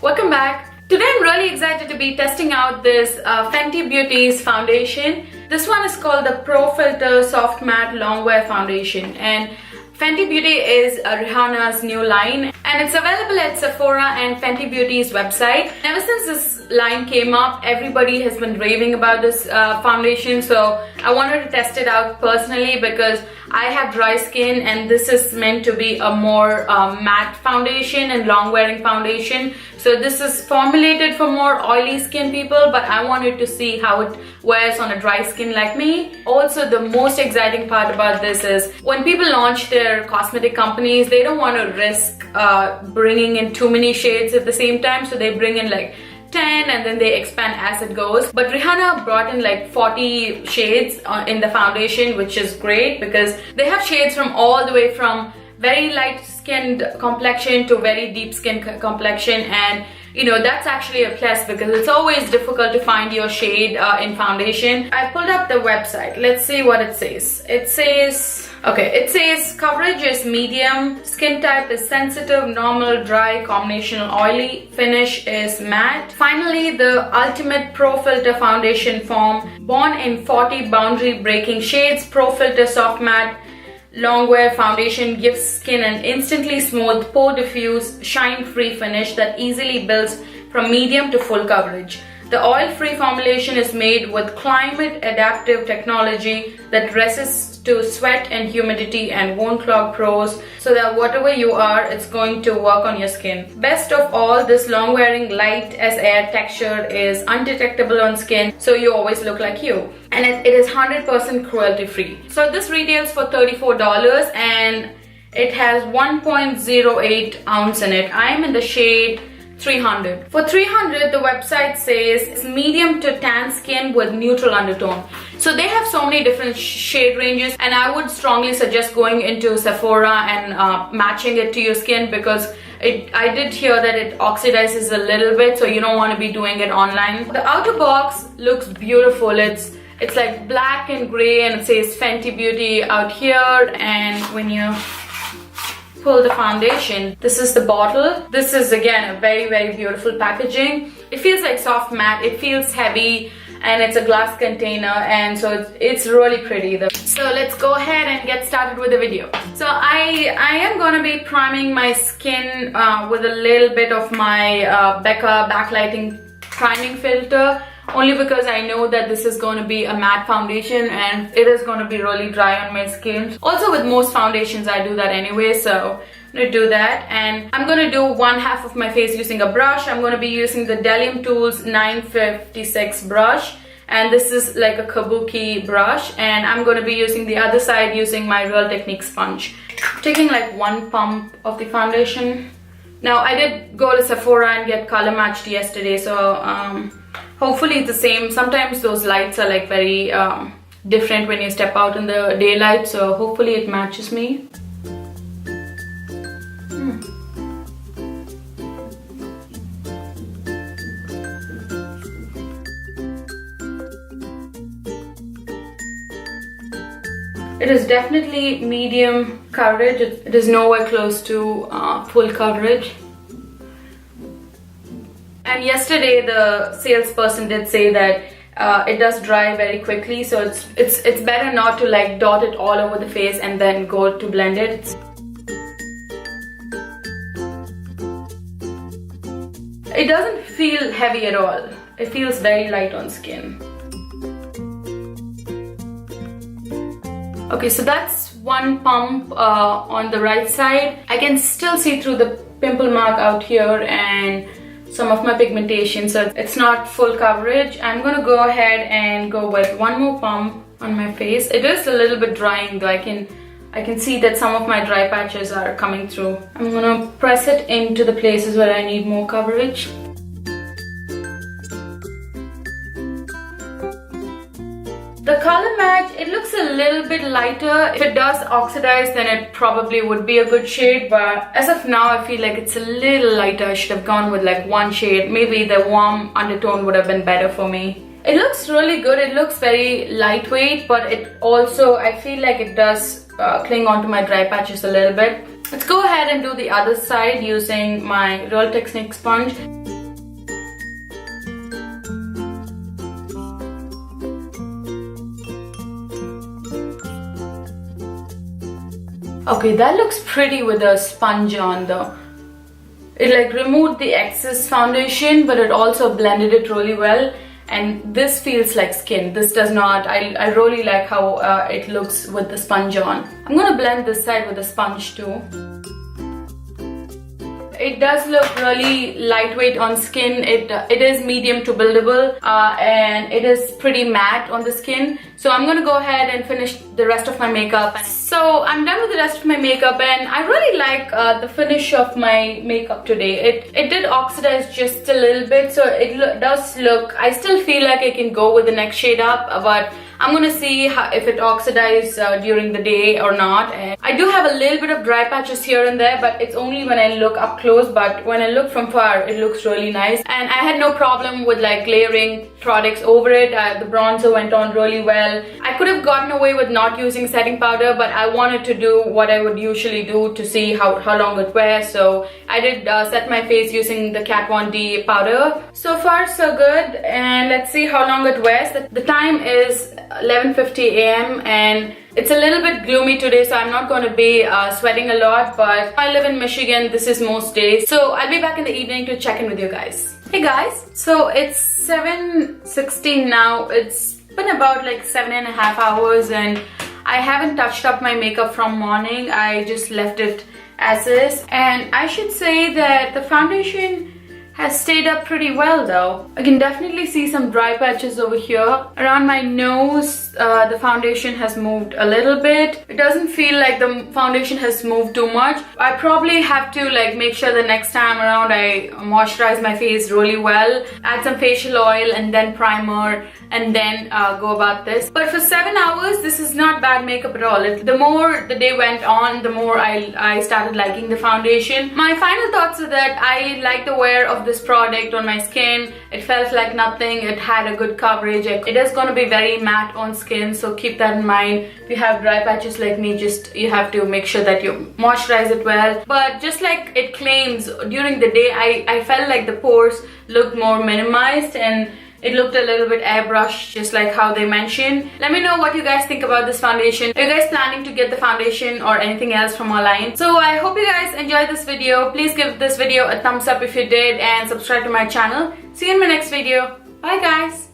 Welcome back. Today I'm really excited to be testing out this Fenty Beauty's foundation. This one is called the Pro Filter Soft Matte Longwear Foundation, and Fenty Beauty is Rihanna's new line, and it's available at Sephora and Fenty Beauty's website. Ever since this line came up, everybody has been raving about this foundation, so I wanted to test it out personally because I have dry skin and this is meant to be a more matte foundation and long wearing foundation. So this is formulated for more oily skin people, but I wanted to see how it wears on a dry skin like me. Also, the most exciting part about this is when people launch their cosmetic companies, they don't want to risk bringing in too many shades at the same time, so they bring in like 10 and then they expand as it goes. But Rihanna brought in like 40 shades in the foundation, which is great because they have shades from all the way from very light skinned complexion to very deep skin complexion, and you know that's actually a plus because it's always difficult to find your shade in foundation. I pulled up the website. Let's see what it says. It says coverage is medium, skin type is sensitive, normal, dry, combinational oily, finish is matte. Finally, the ultimate Pro Filter foundation form, born in 40 boundary breaking shades. Pro Filter Soft Matte Longwear Foundation gives skin an instantly smooth, pore diffuse, shine free finish that easily builds from medium to full coverage. The oil-free formulation is made with climate-adaptive technology that resists to sweat and humidity and won't clog pores, so that whatever you are, it's going to work on your skin. Best of all, this long-wearing light as air texture is undetectable on skin, so you always look like you. And it is 100% cruelty-free. So this retails for $34 and it has 1.08 ounce in it. I am in the shade 300. For 300, the website says it's medium to tan skin with neutral undertone. So they have so many different shade ranges, and I would strongly suggest going into Sephora and matching it to your skin because I did hear that it oxidizes a little bit, so you don't want to be doing it online. The outer box looks beautiful. It's like black and gray, and it says Fenty Beauty out here, and when you pull the foundation, this is the bottle. This is again a very beautiful packaging. It feels like soft matte, it feels heavy, and it's a glass container, and so it's really pretty though. So let's go ahead and get started with the video. So I am going to be priming my skin with a little bit of my Becca backlighting priming filter, only because I know that this is going to be a matte foundation and it is going to be really dry on my skin. Also, with most foundations I do that anyway, so I'm going to do that. And I'm going to do one half of my face using a brush. I'm going to be using the Delium Tools 956 brush, and this is like a kabuki brush, and I'm going to be using the other side using my Real Technique sponge. I'm taking like one pump of the foundation. Now I did go to Sephora and get color matched yesterday, so hopefully it's the same. Sometimes those lights are like very different when you step out in the daylight, so hopefully it matches me. It is definitely medium coverage. It is nowhere close to full coverage. And yesterday the salesperson did say that it does dry very quickly, so it's better not to like dot it all over the face and then go to blend it. It doesn't feel heavy at all. It feels very light on skin. Okay, so that's one pump on the right side. I can still see through the pimple mark out here and some of my pigmentation, so it's not full coverage. I'm gonna go ahead and go with one more pump on my face. It is a little bit drying though. I can see that some of my dry patches are coming through. I'm gonna press it into the places where I need more coverage. The color match, it looks a little bit lighter. If it does oxidize, then it probably would be a good shade, but as of now I feel like it's a little lighter. I should have gone with like one shade. Maybe the warm undertone would have been better for me. It looks really good. It looks very lightweight, but it also, I feel like it does cling onto my dry patches a little bit. Let's go ahead and do the other side using my Real Technique sponge. Okay, that looks pretty with a sponge on though. It like removed the excess foundation, but it also blended it really well. And this feels like skin. This does not. I really like how it looks with the sponge on. I'm gonna blend this side with a sponge too. It does look really lightweight on skin. It is medium to buildable and it is pretty matte on the skin. So I'm gonna go ahead and finish the rest of my makeup. So I'm done with the rest of my makeup, and I really like the finish of my makeup today. It did oxidize just a little bit, so it does look. I still feel like I can go with the next shade up, but I'm gonna see if it oxidizes during the day or not. And I do have a little bit of dry patches here and there, but it's only when I look up close. But when I look from far, it looks really nice. And I had no problem with like layering products over it. The bronzer went on really well. I could have gotten away with not using setting powder, but I wanted to do what I would usually do to see how long it wears. So I did set my face using the Kat Von D powder. So far so good, and let's see how long it wears. The time is 11:50 a.m. and it's a little bit gloomy today, so I'm not going to be sweating a lot, but I live in Michigan. This is most days, so I'll be back in the evening to check in with you guys. Hey guys, so it's 7:16 now. It's been about like 7.5 hours and I haven't touched up my makeup from morning. I just left it as is, and I should say that the foundation has stayed up pretty well though. I can definitely see some dry patches over here. Around my nose, the foundation has moved a little bit. It doesn't feel like the foundation has moved too much. I probably have to like make sure the next time around I moisturize my face really well, add some facial oil and then primer, and then go about this. But for 7 hours, this is not bad makeup at all. The more the day went on, the more I started liking the foundation. My final thoughts are that I like the wear of this product on my skin. It felt like nothing. It had a good coverage. It is going to be very matte on skin, so keep that in mind. If you have dry patches like me, you have to make sure that you moisturize it well. But just like it claims, during the day I felt like the pores looked more minimized and it looked a little bit airbrushed, just like how they mentioned. Let me know what you guys think about this foundation. Are you guys planning to get the foundation or anything else from our line? So I hope you guys enjoyed this video. Please give this video a thumbs up if you did and subscribe to my channel. See you in my next video. Bye guys.